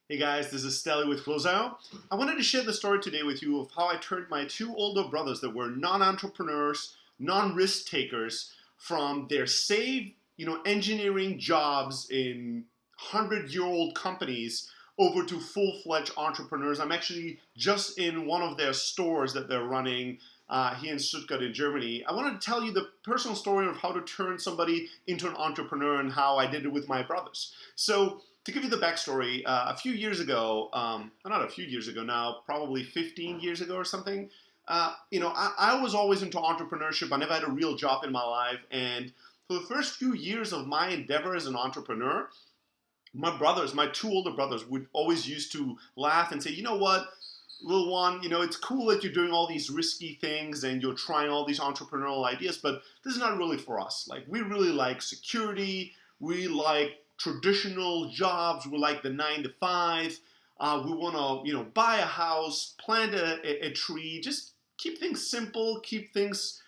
Hey guys, this is Stelly with Closeout. I wanted to share the story today with you of how I turned my two older brothers that were non-entrepreneurs, non-risk takers from their engineering jobs in 100-year-old companies over to full-fledged entrepreneurs. I'm actually just in one of their stores that they're running here in Stuttgart in Germany. I wanted to tell you the personal story of how to turn somebody into an entrepreneur and how I did it with my brothers. So to give you the backstory, a few years ago, not a few years ago now, probably 15 years ago or something, I was always into entrepreneurship. I never had a real job in my life. And for the first few years of my endeavor as an entrepreneur, my two older brothers, would always used to laugh and say, you know what, little one, it's cool that you're doing all these risky things and you're trying all these entrepreneurial ideas, but this is not really for us. Like, we really like security. We like traditional jobs. We like the 9 to 5. We want to, buy a house, plant a tree, just keep things simple, keep things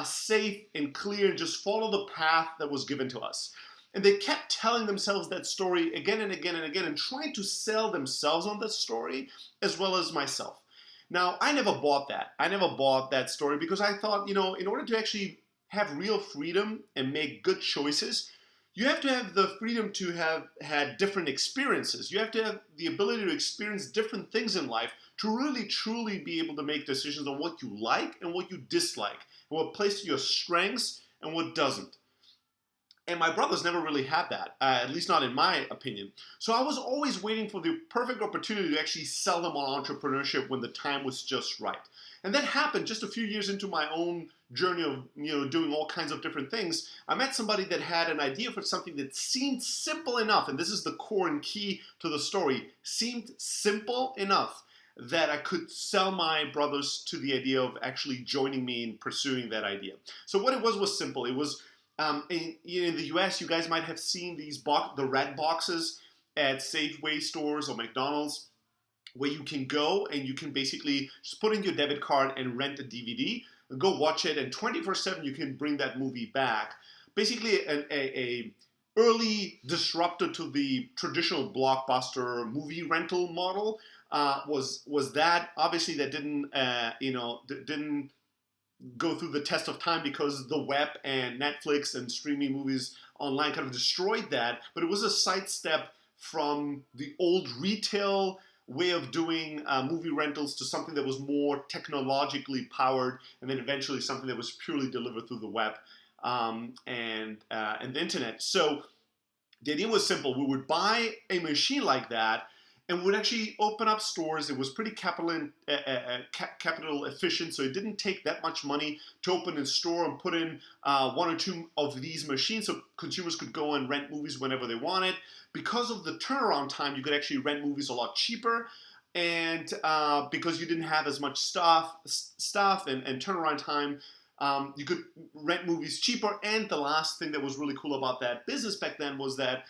safe and clear, and just follow the path that was given to us. And they kept telling themselves that story again and again and again and trying to sell themselves on that story as well as myself. Now, I never bought that. I never bought that story because I thought, in order to actually have real freedom and make good choices, you have to have the freedom to have had different experiences. You have to have the ability to experience different things in life to really truly be able to make decisions on what you like and what you dislike, and what plays to your strengths and what doesn't. And my brothers never really had that, at least not in my opinion. So I was always waiting for the perfect opportunity to actually sell them on entrepreneurship when the time was just right. And that happened just a few years into my own journey of doing all kinds of different things. I met somebody that had an idea for something that seemed simple enough, and this is the core and key to the story, seemed simple enough that I could sell my brothers to the idea of actually joining me in pursuing that idea. So what it was simple. It was in the US, you guys might have seen the red boxes at Safeway stores or McDonald's, where you can go and you can basically just put in your debit card and rent a DVD and go watch it, and 24/7 you can bring that movie back. Basically, a early disruptor to the traditional blockbuster movie rental model was that. Obviously, that didn't go through the test of time because the web and Netflix and streaming movies online kind of destroyed that. But it was a sidestep from the old retail way of doing movie rentals to something that was more technologically powered, and then eventually something that was purely delivered through the web and the internet. So the idea was simple. We would buy a machine like that and would actually open up stores. It was pretty capital efficient, so it didn't take that much money to open a store and put in one or two of these machines so consumers could go and rent movies whenever they wanted. Because of the turnaround time, you could actually rent movies a lot cheaper, and because you didn't have as much stuff and turnaround time, you could rent movies cheaper. And the last thing that was really cool about that business back then was that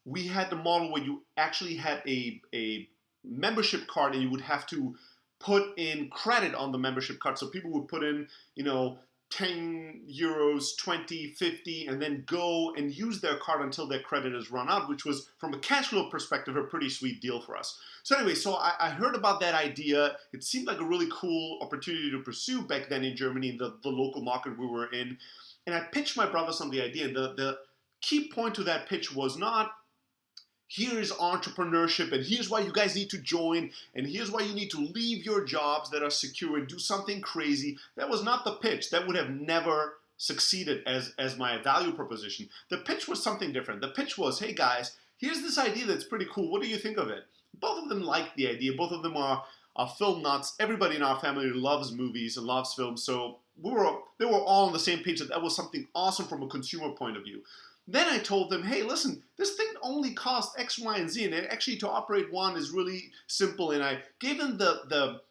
we had the model where you actually had a membership card, and you would have to put in credit on the membership card. So people would put in, 10 euros, 20, 50, and then go and use their card until their credit is run out, which was, from a cash flow perspective, a pretty sweet deal for us. So anyway, I heard about that idea. It seemed like a really cool opportunity to pursue back then in Germany, in the local market we were in. And I pitched my brothers on the idea. The key point to that pitch was not, here's entrepreneurship and here's why you guys need to join and here's why you need to leave your jobs that are secure and do something crazy. That was not the pitch. That would have never succeeded as my value proposition. The pitch was something different. The pitch was, hey guys, here's this idea that's pretty cool. What do you think of it? Both of them liked the idea. Both of them are film nuts. Everybody in our family loves movies and loves films. So they were all on the same page that was something awesome from a consumer point of view. Then I told them, hey, listen, this thing only costs X, Y, and Z, and actually to operate one is really simple. And I gave them the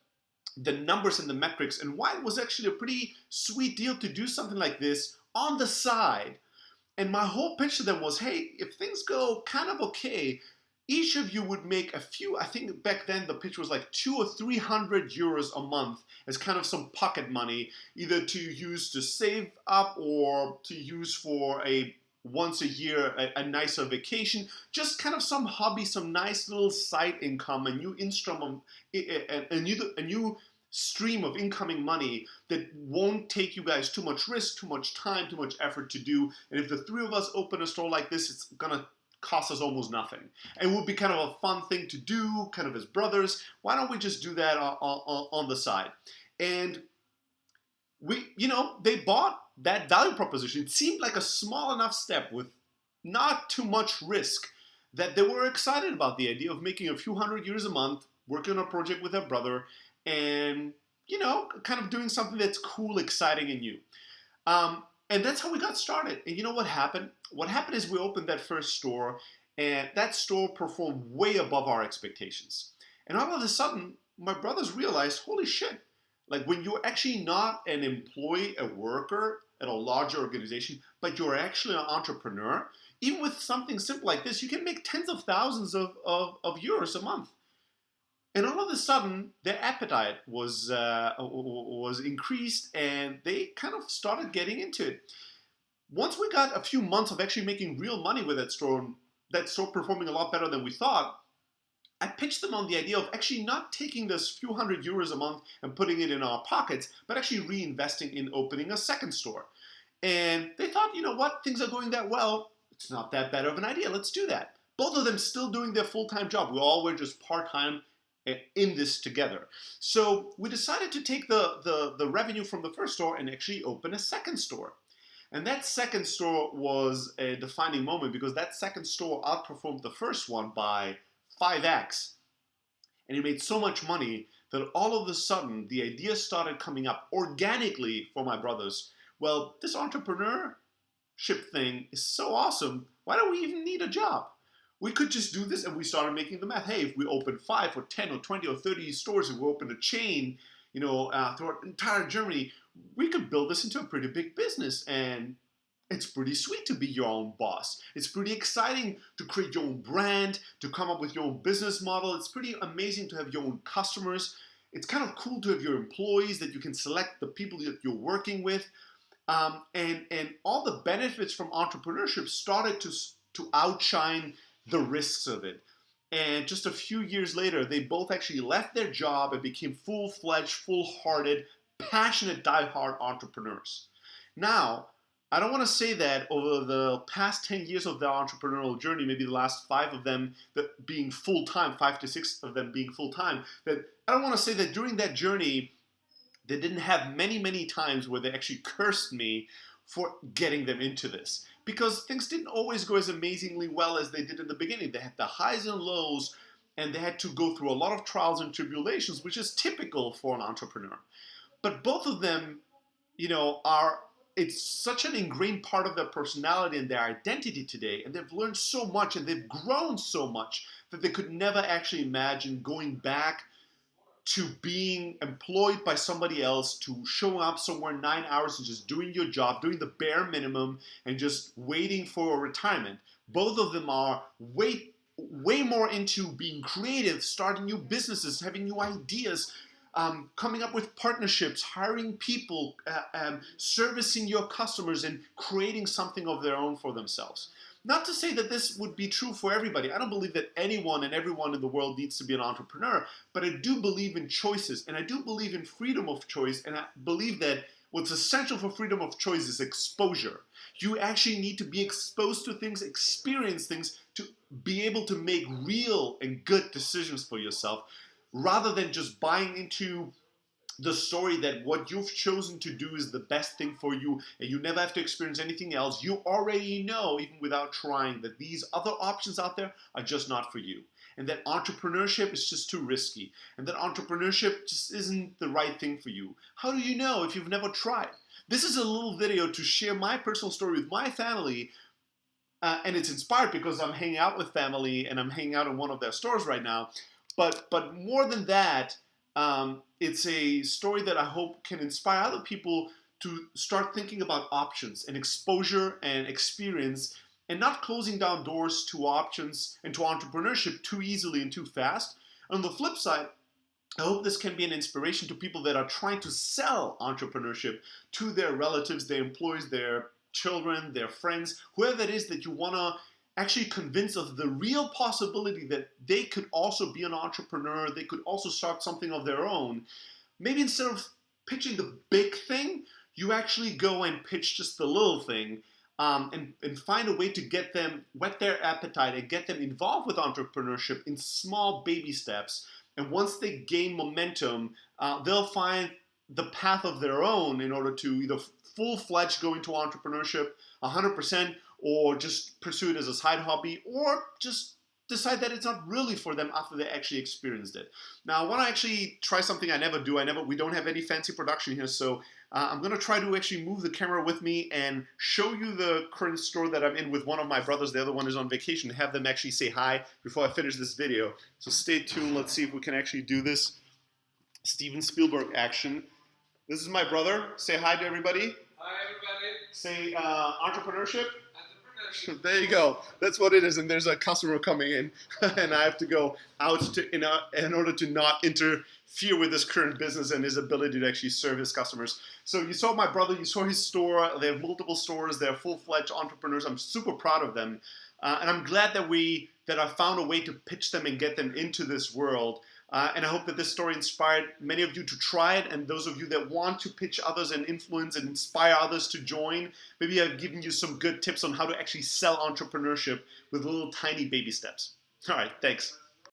numbers and the metrics and why it was actually a pretty sweet deal to do something like this on the side. And my whole pitch to them was, hey, if things go kind of okay, each of you would make a few, I think back then the pitch was like 200 or 300 euros a month as kind of some pocket money, either to use to save up or to use for a once a year a nicer vacation, just kind of some hobby, some nice little side income, a new instrument, a new stream of incoming money that won't take you guys too much risk, too much time, too much effort to do. And if the three of us open a store like this, it's gonna cost us almost nothing. And it would be kind of a fun thing to do, kind of as brothers. Why don't we just do that on the side? And they bought that value proposition. It seemed like a small enough step with not too much risk that they were excited about the idea of making a few $100 a month, working on a project with their brother, and kind of doing something that's cool, exciting, and new. And that's how we got started. And you know what happened? What happened is we opened that first store, and that store performed way above our expectations. And all of a sudden, my brothers realized, holy shit, like when you're actually not an employee, a worker at a larger organization, but you're actually an entrepreneur, even with something simple like this, you can make tens of thousands of euros a month. And all of a sudden, their appetite was increased, and they kind of started getting into it. Once we got a few months of actually making real money with that store performing a lot better than we thought, I pitched them on the idea of actually not taking this few €100 a month and putting it in our pockets, but actually reinvesting in opening a second store. And they thought, you know what, things are going that well, it's not that bad of an idea, let's do that. Both of them still doing their full-time job. We all were just part-time in this together. So we decided to take the revenue from the first store and actually open a second store. And that second store was a defining moment because that second store outperformed the first one by 5x. And it made so much money that all of a sudden the idea started coming up organically for my brothers. Well, this entrepreneurship thing is so awesome. Why do we even need a job? We could just do this, and we started making the math. Hey, if we open 5 or 10 or 20 or 30 stores, if we open a chain, throughout entire Germany, we could build this into a pretty big business. And it's pretty sweet to be your own boss. It's pretty exciting to create your own brand, to come up with your own business model. It's pretty amazing to have your own customers. It's kind of cool to have your employees, that you can select the people that you're working with. And all the benefits from entrepreneurship started to outshine the risks of it. And just a few years later, they both actually left their job and became full-fledged, full-hearted, passionate, die-hard entrepreneurs. Now, I don't want to say that over the past 10 years of their entrepreneurial journey, maybe the last 5 of them that being full-time, 5 to 6 of them being full-time, that I don't want to say that during that journey, they didn't have many, many times where they actually cursed me for getting them into this. Because things didn't always go as amazingly well as they did in the beginning. They had the highs and lows, and they had to go through a lot of trials and tribulations, which is typical for an entrepreneur. But both of them, it's such an ingrained part of their personality and their identity today, and they've learned so much and they've grown so much that they could never actually imagine going back to being employed by somebody else, to showing up somewhere 9 hours and just doing your job, doing the bare minimum, and just waiting for a retirement. Both of them are way more into being creative, starting new businesses, having new ideas, coming up with partnerships, hiring people, servicing your customers, and creating something of their own for themselves. Not to say that this would be true for everybody. I don't believe that anyone and everyone in the world needs to be an entrepreneur, but I do believe in choices, and I do believe in freedom of choice, and I believe that what's essential for freedom of choice is exposure. You actually need to be exposed to things, experience things, to be able to make real and good decisions for yourself, rather than just buying into the story that what you've chosen to do is the best thing for you and you never have to experience anything else. You already know, even without trying, that these other options out there are just not for you. And that entrepreneurship is just too risky. And that entrepreneurship just isn't the right thing for you. How do you know if you've never tried? This is a little video to share my personal story with my family. And it's inspired because I'm hanging out with family and I'm hanging out in one of their stores right now. But more than that, it's a story that I hope can inspire other people to start thinking about options and exposure and experience, and not closing down doors to options and to entrepreneurship too easily and too fast. On the flip side, I hope this can be an inspiration to people that are trying to sell entrepreneurship to their relatives, their employees, their children, their friends, whoever it is that you want to actually convince of the real possibility that they could also be an entrepreneur, they could also start something of their own. Maybe instead of pitching the big thing, you actually go and pitch just the little thing, and find a way to get them, whet their appetite and get them involved with entrepreneurship in small baby steps. And once they gain momentum, they'll find the path of their own in order to either full-fledged go into entrepreneurship 100%, or just pursue it as a side hobby, or just decide that it's not really for them after they actually experienced it. Now, I want to actually try something I never do. We don't have any fancy production here, so I'm going to try to actually move the camera with me and show you the current store that I'm in with one of my brothers. The other one is on vacation. Have them actually say hi before I finish this video. So stay tuned. Let's see if we can actually do this Steven Spielberg action. This is my brother. Say hi to everybody. Hi, everybody. Say entrepreneurship. There you go. That's what it is. And there's a customer coming in, and I have to go out in order to not interfere with his current business and his ability to actually serve his customers. So you saw my brother. You saw his store. They have multiple stores. They're full-fledged entrepreneurs. I'm super proud of them, and I'm glad that I found a way to pitch them and get them into this world. And I hope that this story inspired many of you to try it, and those of you that want to pitch others and influence and inspire others to join, maybe I've given you some good tips on how to actually sell entrepreneurship with little tiny baby steps. All right, thanks.